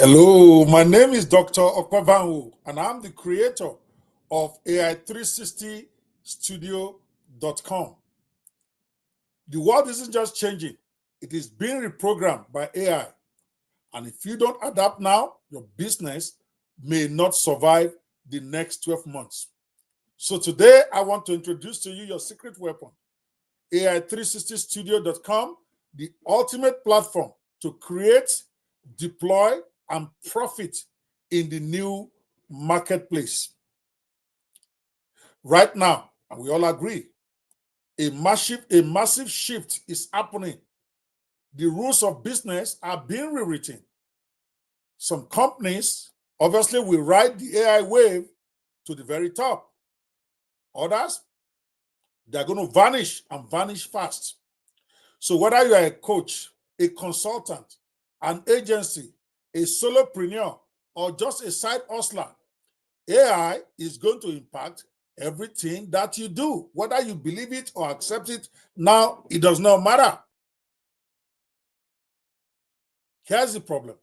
Hello, my name is Dr. Okwavanwu, and I'm the creator of AI360Studio.com. The world isn't just changing, it is being reprogrammed by AI. And if you don't adapt now, your business may not survive the next 12 months. So today, I want to introduce to you your secret weapon, AI360Studio.com, the ultimate platform to create, deploy, and profit in the new marketplace. Right now, and we all agree, a massive shift is happening. The rules of business are being rewritten. Some companies obviously will ride the AI wave to the very top. Others, they're going to vanish and vanish fast. So whether you are a coach, a consultant, an agency, a solopreneur, or just a side hustler, AI is going to impact everything that you do. Whether you believe it or accept it, now it does not matter. Here's the problem.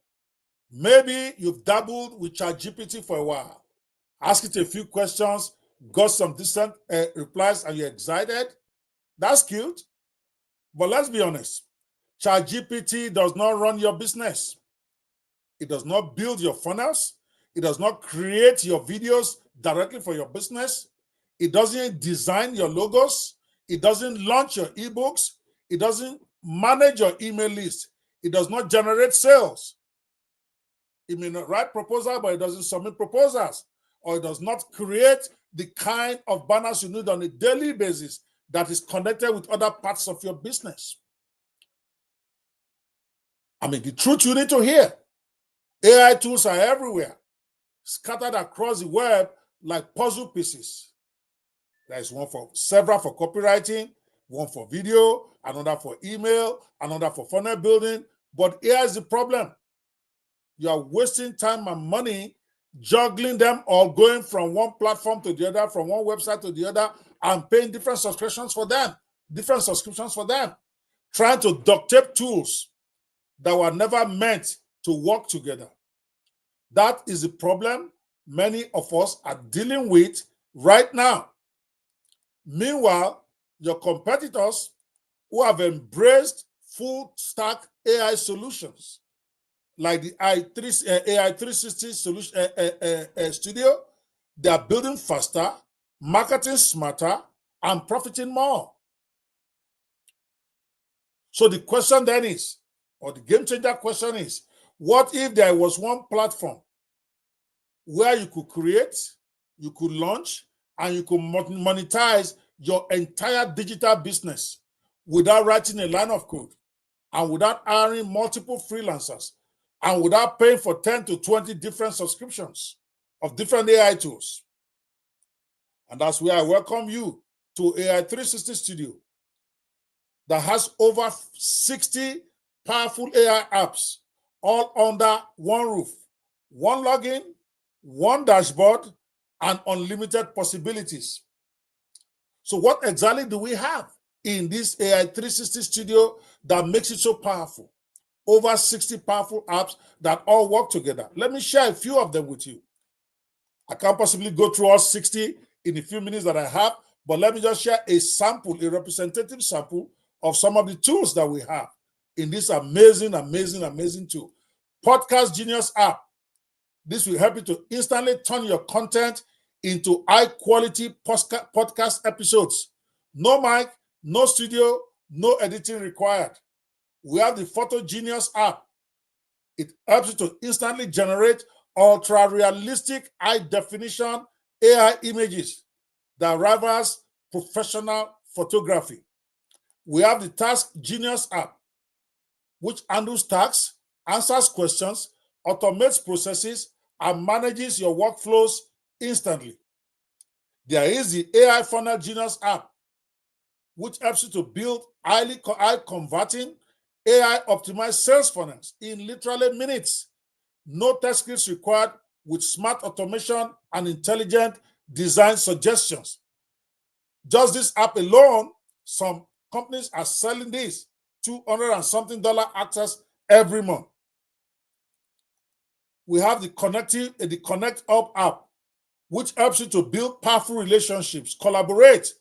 Maybe you've dabbled with ChatGPT for a while, asked it a few questions, got some decent replies, and you're excited. That's cute. But let's be honest, ChatGPT does not run your business. It does not build your funnels. It does not create your videos directly for your business. It doesn't design your logos. It doesn't launch your ebooks. It doesn't manage your email list. It does not generate sales. It may not write proposals, but it doesn't submit proposals. Or it does not create the kind of banners you need on a daily basis that is connected with other parts of your business. I mean, the truth you need to hear. AI tools are everywhere, scattered across the web like puzzle pieces. There's several for copywriting, one for video, another for email, another for funnel building. But here's the problem. You are wasting time and money juggling them all, going from one platform to the other, from one website to the other, and paying different subscriptions for them, trying to duct tape tools that were never meant to work together. That is the problem many of us are dealing with right now. Meanwhile, your competitors who have embraced full stack AI solutions like the AI360 Studio, they are building faster, marketing smarter, and profiting more. So the question then is, or the game changer question is, what if there was one platform where you could create, you could launch, and you could monetize your entire digital business without writing a line of code and without hiring multiple freelancers and without paying for 10 to 20 different subscriptions of different AI tools? And that's where I welcome you to AI360 Studio that has over 60 powerful AI apps all under one roof, one login, one dashboard, and unlimited possibilities. So what exactly do we have in this AI360 Studio that makes it so powerful? Over 60 powerful apps that all work together. Let me share a few of them with you. I can't possibly go through all 60 in the few minutes that I have, but let me just share a sample, a representative sample of some of the tools that we have in this amazing tool. Podcast Genius app. This will help you to instantly turn your content into high-quality podcast episodes. No mic, no studio, no editing required. We have the Photo Genius app. It helps you to instantly generate ultra-realistic, high-definition AI images that rivals professional photography. We have the Task Genius app, which handles tasks, answers questions, automates processes, and manages your workflows instantly. There is the AI Funnel Genius app, which helps you to build high converting AI optimized sales funnels in literally minutes. No test scripts required, with smart automation and intelligent design suggestions. Just this app alone, some companies are selling this 200 and something dollar access every month. We have the Connect Up app, which helps you to build powerful relationships, collaborate,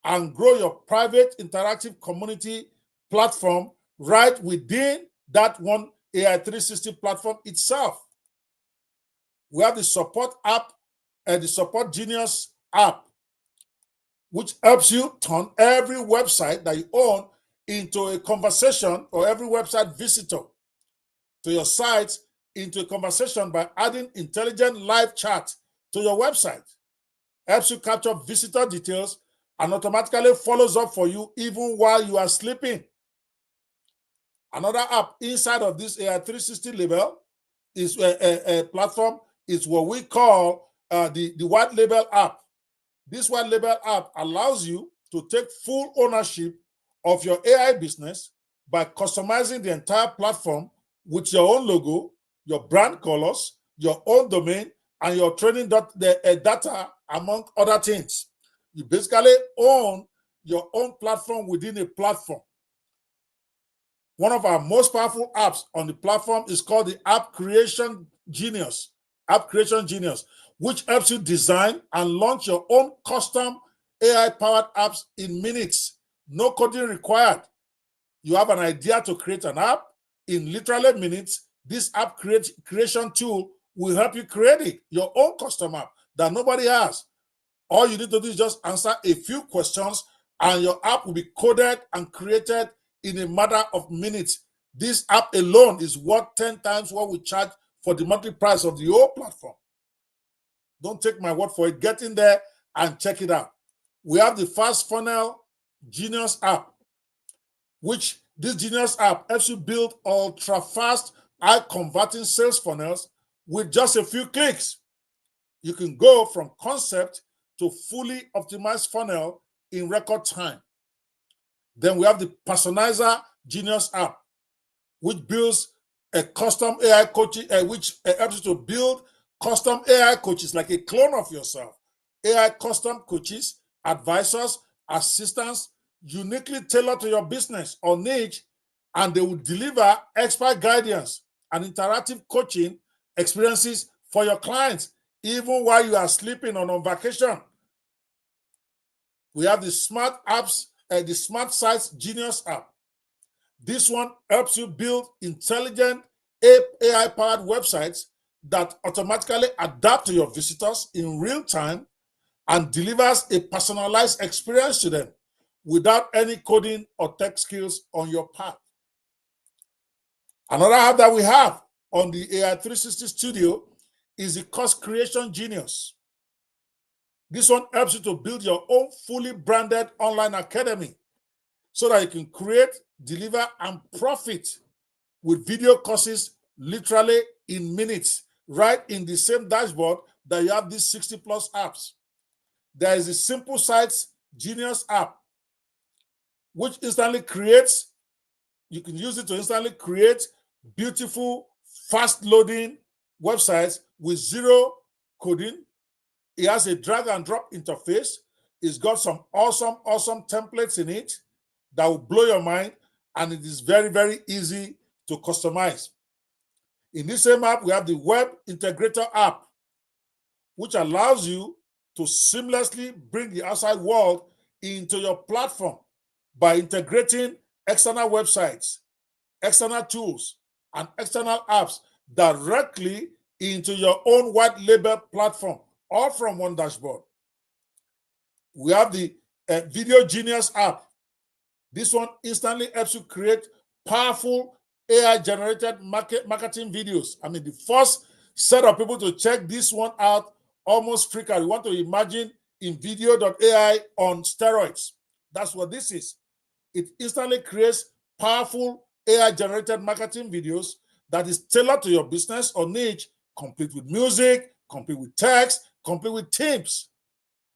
and grow your private interactive community platform right within that one AI360 platform itself. We have the Support app and the Support Genius app, which helps you turn every website that you own into a conversation, or every website visitor to your site into a conversation by adding intelligent live chat to your website. Helps you capture visitor details and automatically follows up for you even while you are sleeping. Another app inside of this AI360 label is a platform is what we call the white label app. This white label app allows you to take full ownership of your AI business by customizing the entire platform with your own logo, your brand colors, your own domain, and your training data, among other things. You basically own your own platform within a platform. One of our most powerful apps on the platform is called the App Creation Genius, which helps you design and launch your own custom AI-powered apps in minutes. No coding required. You have an idea to create an app. In literally minutes, this app creation tool will help you create it, your own custom app that nobody has. All you need to do is just answer a few questions and your app will be coded and created in a matter of minutes. This app alone is worth 10 times what we charge for the monthly price of the whole platform. Don't take my word for it. Get in there and check it out. We have the Fast Funnel Genius app, which this Genius app helps you build ultra fast, high converting sales funnels with just a few clicks. You can go from concept to fully optimized funnel in record time. Then we have the Personalizer Genius app, which builds a custom AI coaching, which helps you to build custom AI coaches, like a clone of yourself. AI custom coaches, advisors, assistants, uniquely tailored to your business or niche, and they will deliver expert guidance and interactive coaching experiences for your clients, even while you are sleeping or on vacation. We have the Smart Apps, the Smart Sites Genius app. This one helps you build intelligent AI-powered websites that automatically adapt to your visitors in real time and delivers a personalized experience to them without any coding or tech skills on your part. Another app that we have on the AI360 Studio is the Course Creation Genius. This one helps you to build your own fully branded online academy so that you can create, deliver, and profit with video courses literally in minutes, right in the same dashboard that you have these 60 plus apps. There is the Simple Sites Genius app, which instantly creates, you can use it to instantly create beautiful, fast loading websites with zero coding. It has a drag and drop interface. It's got some awesome templates in it that will blow your mind, and it is very, very easy to customize. In this same app, we have the Web Integrator app, which allows you to seamlessly bring the outside world into your platform by integrating external websites, external tools, and external apps directly into your own white label platform, all from one dashboard. We have the Video Genius app. This one instantly helps you create powerful AI-generated marketing videos. I mean, the first set of people to check this one out almost freak out. You want to imagine InVideo.ai on steroids. That's what this is. It instantly creates powerful AI-generated marketing videos that is tailored to your business or niche, complete with music, complete with text, complete with tips.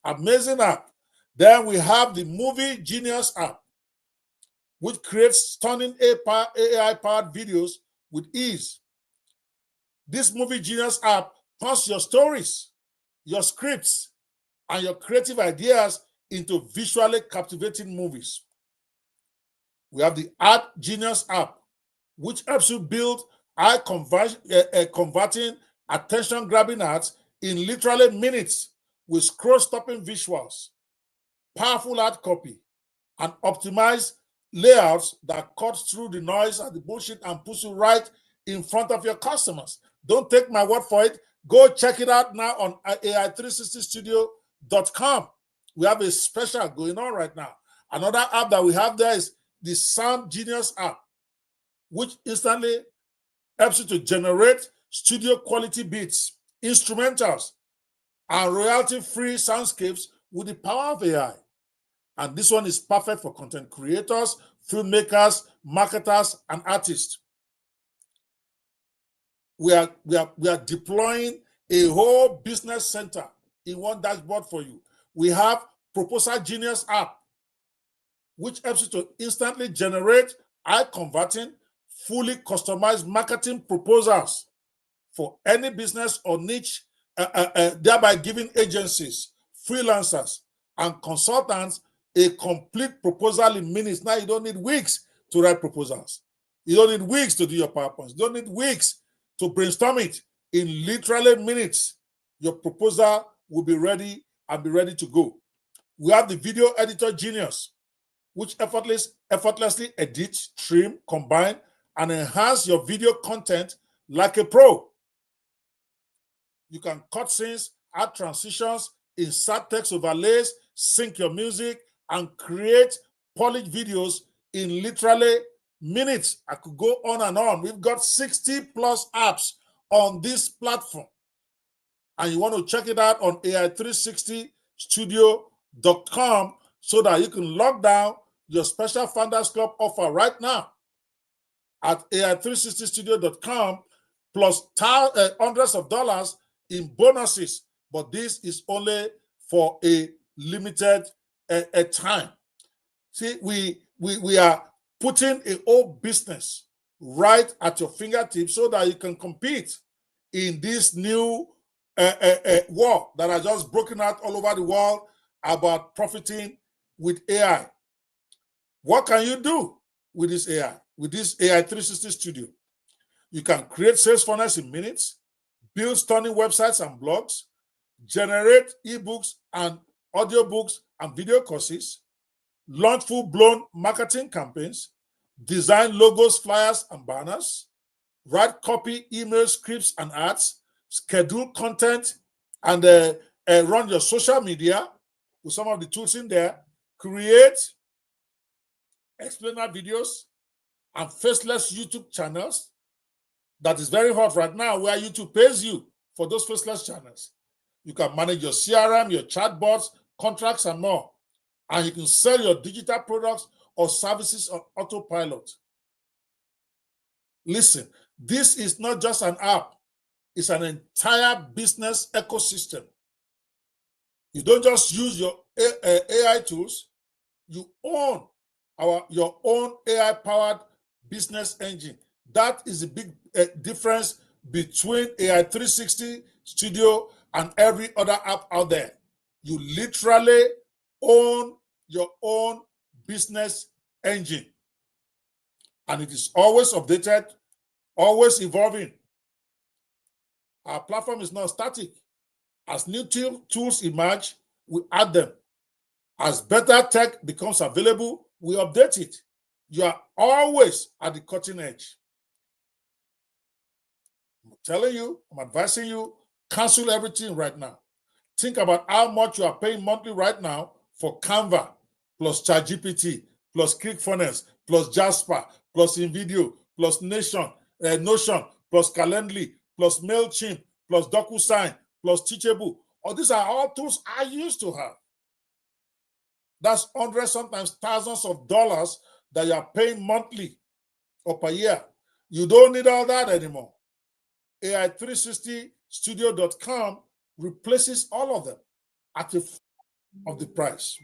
Amazing app. Then we have the Movie Genius app, which creates stunning AI-powered videos with ease. This Movie Genius app turns your stories, your scripts, and your creative ideas into visually captivating movies. We have the Art Genius app, which helps you build converting attention-grabbing ads in literally minutes with scroll-stopping visuals, powerful ad copy, and optimized layouts that cut through the noise and the bullshit and puts you right in front of your customers. Don't take my word for it. Go check it out now on AI360Studio.com. We have a special going on right now. Another app that we have there is the Sound Genius app, which instantly helps you to generate studio quality beats, instrumentals, and royalty-free soundscapes with the power of AI. And this one is perfect for content creators, filmmakers, marketers, and artists. We are deploying a whole business center in one dashboard for you. We have Proposal Genius app, which helps you to instantly generate high-converting, fully customized marketing proposals for any business or niche, thereby giving agencies, freelancers, and consultants a complete proposal in minutes. Now you don't need weeks to write proposals. You don't need weeks to do your PowerPoints. You don't need weeks to brainstorm it. In literally minutes, your proposal will be ready and be ready to go. We have the Video Editor Genius, which effortlessly edit, trim, combine, and enhance your video content like a pro. You can cut scenes, add transitions, insert text overlays, sync your music, and create polished videos in literally minutes. I could go on and on. We've got 60 plus apps on this platform. And you want to check it out on AI360Studio.com so that you can lock down your special Founders Club offer right now at AI360Studio.com plus hundreds of dollars in bonuses. But this is only for a limited time. See, we are putting a whole business right at your fingertips so that you can compete in this new war that has just broken out all over the world about profiting with AI. What can you do with this AI, with this AI360 Studio? You can create sales funnels in minutes, build stunning websites and blogs, generate ebooks and audiobooks and video courses, launch full-blown marketing campaigns, design logos, flyers, and banners, write copy, email, scripts, and ads, schedule content, and run your social media with some of the tools in there, create explainer videos and faceless YouTube channels. That is very hot right now, where YouTube pays you for those faceless channels. You can manage your CRM, your chatbots, contracts, and more. And you can sell your digital products or services on autopilot. Listen, this is not just an app. It's an entire business ecosystem. You don't just use your AI tools. You own your own AI-powered business engine. That is the big difference between AI360 Studio and every other app out there. You literally own your own business engine. And it is always updated, always evolving. Our platform is not static. As new tools emerge, we add them. As better tech becomes available, we update it. You are always at the cutting edge. I'm telling you, I'm advising you, cancel everything right now. Think about how much you are paying monthly right now for Canva, plus ChatGPT, plus ClickFunnels, plus Jasper, plus InVideo, plus Notion, plus Calendly, plus MailChimp, plus DocuSign, plus Teachable. All these are all tools I used to have. That's hundreds, sometimes thousands of dollars that you are paying monthly or per year. You don't need all that anymore. AI360Studio.com replaces all of them at the of the price.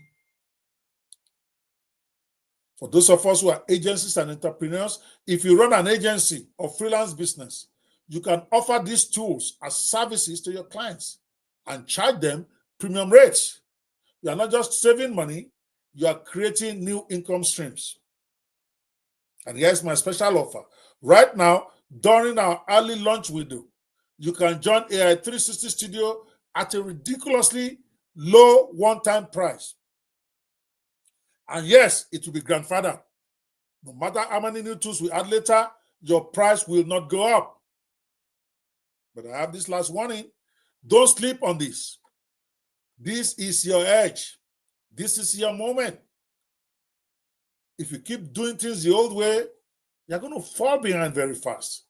For those of us who are agencies and entrepreneurs, if you run an agency or freelance business, you can offer these tools as services to your clients and charge them premium rates. You are not just saving money, you are creating new income streams. And here's my special offer. Right now, during our early launch window, you can join AI360 Studio at a ridiculously low one-time price. And yes, it will be grandfathered. No matter how many new tools we add later, your price will not go up. But I have this last warning. Don't sleep on this. This is your edge. This is your moment. If you keep doing things the old way, you're going to fall behind very fast.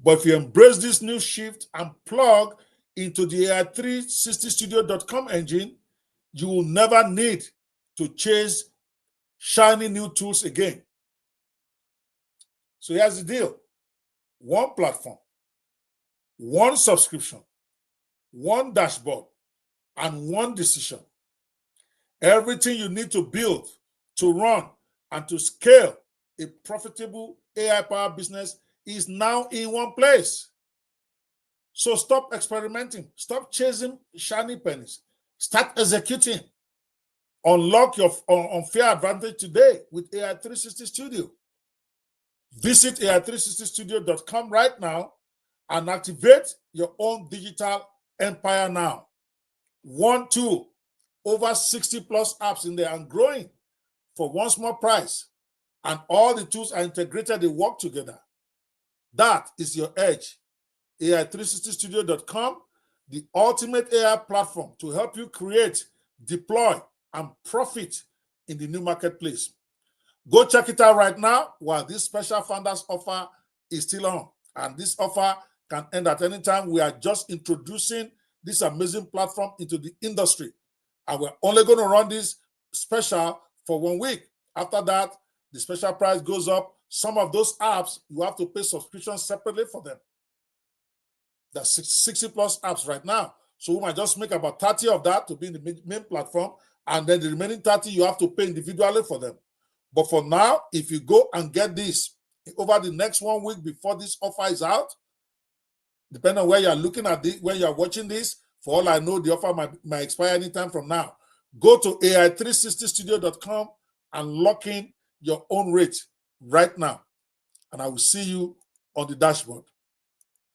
But if you embrace this new shift and plug into the AI360Studio.com engine, you will never need to chase shiny new tools again. So here's the deal. One platform, one subscription, one dashboard, and one decision. Everything you need to build, to run, and to scale a profitable AI-powered business is now in one place. So stop experimenting. Stop chasing shiny pennies. Start executing. Unlock your unfair advantage today with AI360 Studio. Visit AI360Studio.com right now and activate your own digital empire now. One tool, over 60 plus apps in there and growing for one small price. And all the tools are integrated, they work together. That is your edge. AI360Studio.com, the ultimate AI platform to help you create, deploy, and profit in the new marketplace. Go check it out right now while this special founders offer is still on. And this offer can end at any time. We are just introducing this amazing platform into the industry. And we're only going to run this special for 1 week. After that, the special price goes up. Some of those apps, you have to pay subscriptions separately for them. There's 60 plus apps right now. So we might just make about 30 of that to be in the main platform. And then the remaining 30, you have to pay individually for them. But for now, if you go and get this over the next 1 week before this offer is out, depending on where you're looking at this, where you're watching this, for all I know, the offer might expire anytime from now. Go to AI360Studio.com and lock in your own rate right now. And I will see you on the dashboard.